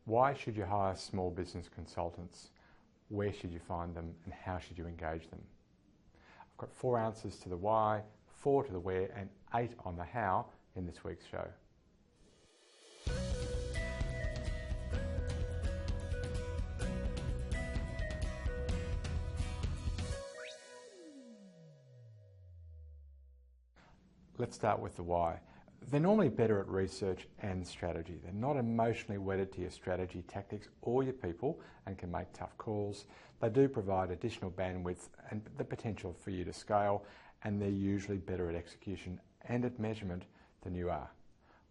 Why should you hire small business consultants? Where should you find them and how should you engage them? I've got 4 answers to the why, 4 to the where and 8 on the how in this week's show. Let's start with the why. They're normally better at research and strategy. They're not emotionally wedded to your strategy, tactics or your people and can make tough calls. They do provide additional bandwidth and the potential for you to scale, and they're usually better at execution and at measurement than you are.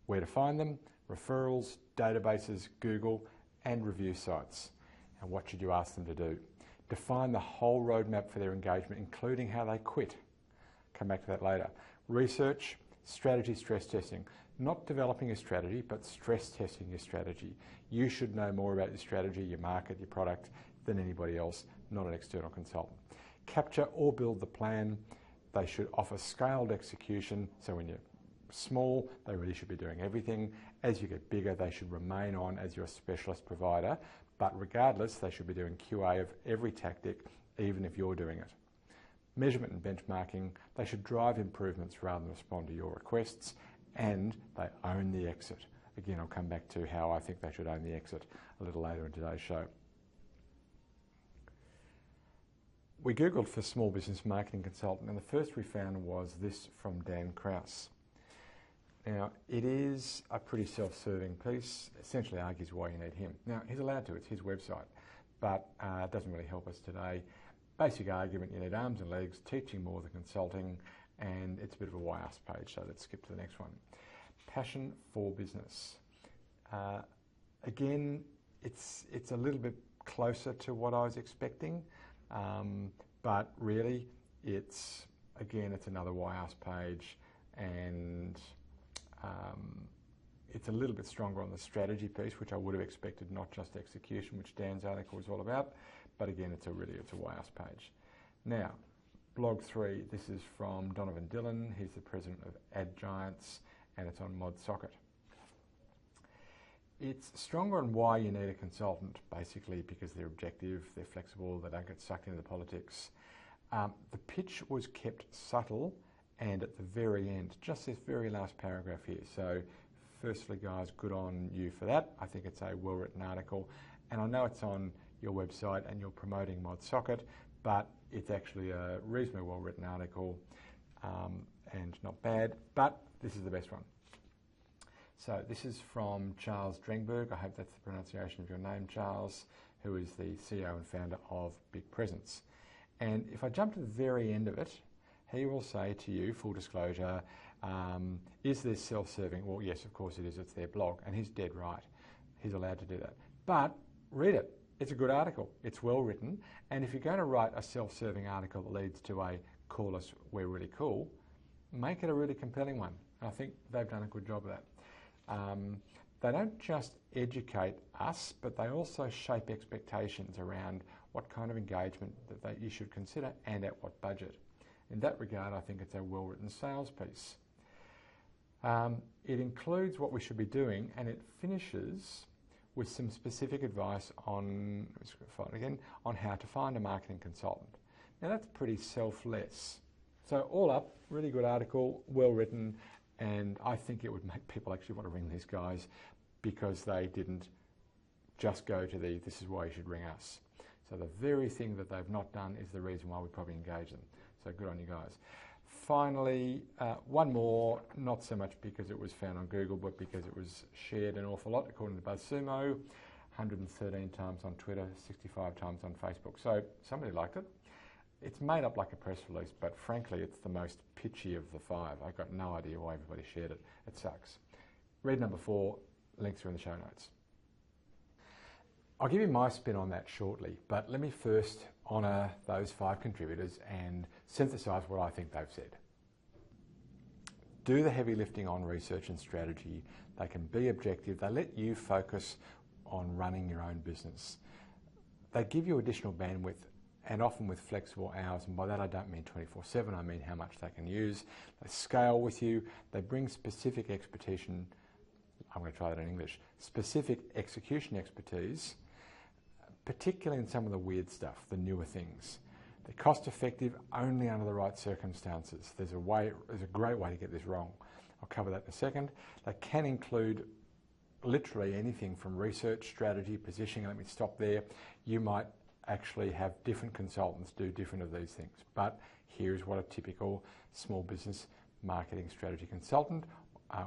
Where to find them? Referrals, databases, Google and review sites. And what should you ask them to do? Define the whole roadmap for their engagement, including how they quit. Come back to that later. Research, strategy, stress testing. Not developing a strategy, but stress testing your strategy. You should know more about your strategy, your market, your product than anybody else, not an external consultant. Capture or build the plan. They should offer scaled execution. So when you're small, they really should be doing everything. As you get bigger, they should remain on as your specialist provider. But regardless, they should be doing QA of every tactic, even if you're doing it. Measurement and benchmarking, they should drive improvements rather than respond to your requests, and they own the exit. Again, I'll come back to how I think they should own the exit a little later in today's show. We Googled for small business marketing consultant, and the first we found was this from Dan Krause. Now, it is a pretty self-serving piece, essentially argues why you need him. Now, he's allowed to, it's his website, but it doesn't really help us today. Basic argument, you need arms and legs, teaching more than consulting, and it's a bit of a why ask page, so let's skip to the next one. Passion for business. Again, it's a little bit closer to what I was expecting, but really it's another why ask page, and it's a little bit stronger on the strategy piece, which I would have expected, not just execution, which Dan's article was all about. But again, it's a why ask page. Now, blog 3, this is from Donovan Dillon. He's the president of Ad Giants, and it's on ModSocket. It's stronger on why you need a consultant, basically because they're objective, they're flexible, they don't get sucked into the politics. The pitch was kept subtle and at the very end, just this very last paragraph here. So firstly, guys, good on you for that. I think it's a well-written article, and I know it's on your website and you're promoting ModSocket, but it's actually a reasonably well-written article and not bad, but this is the best one. So this is from Charles Drengberg. I hope that's the pronunciation of your name, Charles, who is the CEO and founder of Big Presence. And if I jump to the very end of it, he will say to you, full disclosure, is this self-serving? Well, yes, of course it is. It's their blog, and he's dead right. He's allowed to do that. But read it. It's a good article. It's well written. And if you're going to write a self-serving article that leads to a call us, we're really cool, make it a really compelling one. And I think they've done a good job of that. They don't just educate us, but they also shape expectations around what kind of engagement that you should consider and at what budget. In that regard, I think it's a well-written sales piece. It includes what we should be doing, and it finishes with some specific advice on how to find a marketing consultant. Now that's pretty selfless. So all up, really good article, well written, and I think it would make people actually want to ring these guys because they didn't just go to this is why you should ring us. So the very thing that they've not done is the reason why we probably engage them. So good on you guys. Finally, one more, not so much because it was found on Google, but because it was shared an awful lot, according to BuzzSumo, 113 times on Twitter, 65 times on Facebook. So somebody liked it. It's made up like a press release, but frankly, it's the most pitchy of the 5. I've got no idea why everybody shared it. It sucks. Read number 4, links are in the show notes. I'll give you my spin on that shortly, but let me first honour those 5 contributors and synthesise what I think they've said. Do the heavy lifting on research and strategy. They can be objective. They let you focus on running your own business. They give you additional bandwidth and often with flexible hours, and by that I don't mean 24/7, I mean how much they can use. They scale with you. They bring specific expertise I'm going to try that in English, specific execution expertise, particularly in some of the weird stuff, the newer things. They're cost effective only under the right circumstances. There's a great way to get this wrong. I'll cover that in a second. They can include literally anything from research, strategy, positioning. Let me stop there. You might actually have different consultants do different of these things. But here's what a typical small business marketing strategy consultant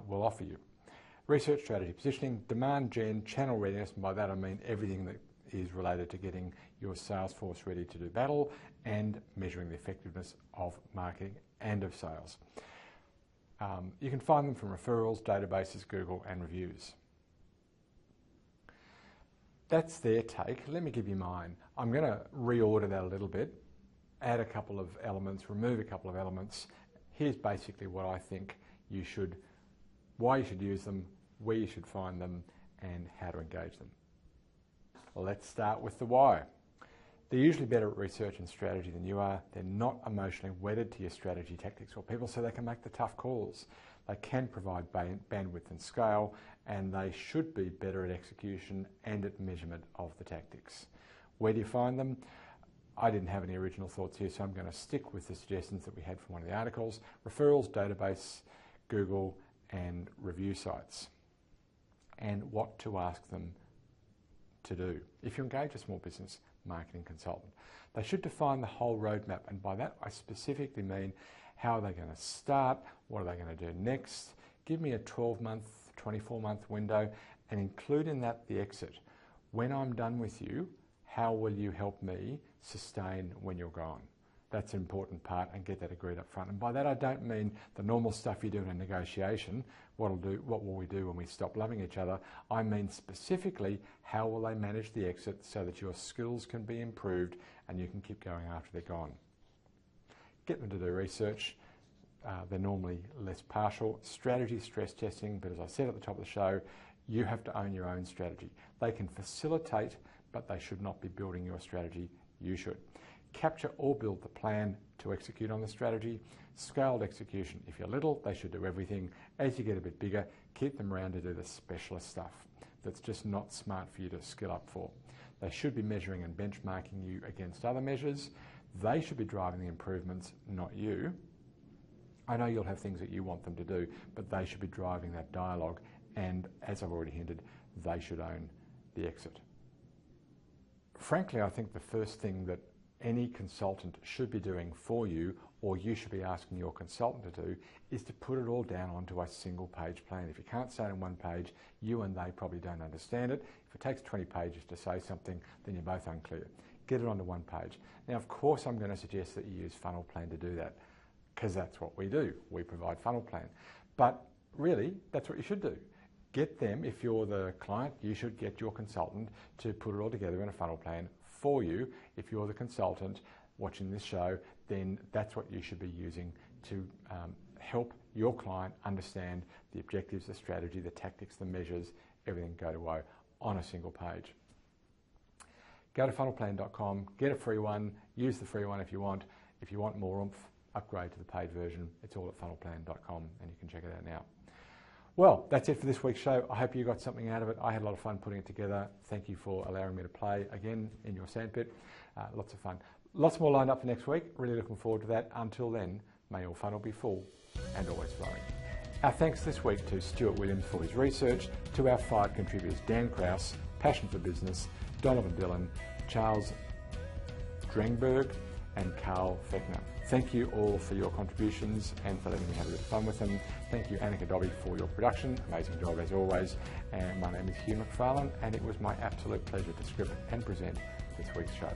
will offer you. Research, strategy, positioning, demand gen, channel readiness, and by that I mean everything that is related to getting your sales force ready to do battle and measuring the effectiveness of marketing and of sales. You can find them from referrals, databases, Google, and reviews. That's their take. Let me give you mine. I'm going to reorder that a little bit, add a couple of elements, remove a couple of elements. Here's basically what I think you should, why you should use them, where you should find them, and how to engage them. Let's start with the why. They're usually better at research and strategy than you are. They're not emotionally wedded to your strategy, tactics, or people, so they can make the tough calls. They can provide bandwidth and scale, and they should be better at execution and at measurement of the tactics. Where do you find them? I didn't have any original thoughts here, so I'm going to stick with the suggestions that we had from one of the articles. Referrals, database, Google, and review sites. And what to ask them to do. If you engage a small business marketing consultant, they should define the whole roadmap, and by that I specifically mean how are they going to start, what are they going to do next, give me a 12-month, 24-month window, and include in that the exit. When I'm done with you, how will you help me sustain when you're gone? That's an important part, and get that agreed up front. And by that I don't mean the normal stuff you do in a negotiation, what will we do when we stop loving each other. I mean specifically how will they manage the exit so that your skills can be improved and you can keep going after they're gone. Get them to do research. They're normally less partial. Strategy, stress testing, but as I said at the top of the show, you have to own your own strategy. They can facilitate, but they should not be building your strategy. You should. Capture or build the plan to execute on the strategy. Scaled execution. If you're little, they should do everything. As you get a bit bigger, keep them around to do the specialist stuff that's just not smart for you to skill up for. They should be measuring and benchmarking you against other measures. They should be driving the improvements, not you. I know you'll have things that you want them to do, but they should be driving that dialogue, and as I've already hinted, they should own the exit. Frankly, I think the first thing that any consultant should be doing for you, or you should be asking your consultant to do, is to put it all down onto a single page plan. If you can't say it on one page, you and they probably don't understand it. If it takes 20 pages to say something, then you're both unclear. Get it onto one page. Now, of course, I'm going to suggest that you use Funnel Plan to do that, because that's what we do. We provide Funnel Plan. But really, that's what you should do. Get them, if you're the client, you should get your consultant to put it all together in a funnel plan for you. If you're the consultant watching this show, then that's what you should be using to help your client understand the objectives, the strategy, the tactics, the measures, everything go to woe on a single page. Go to funnelplan.com, get a free one, use the free one if you want. If you want more oomph, upgrade to the paid version. It's all at funnelplan.com, and you can check it out now. Well, that's it for this week's show. I hope you got something out of it. I had a lot of fun putting it together. Thank you for allowing me to play again in your sandpit. Lots of fun. Lots more lined up for next week. Really looking forward to that. Until then, may your funnel be full and always flowing. Our thanks this week to Stuart Williams for his research, to our 5 contributors, Dan Krause, Passion for Business, Donovan Dillon, Charles Drengberg, and Carl Fechner. Thank you all for your contributions and for letting me have a bit of fun with them. Thank you, Annika Dobby, for your production. Amazing job as always. And my name is Hugh McFarlane, and it was my absolute pleasure to script and present this week's show.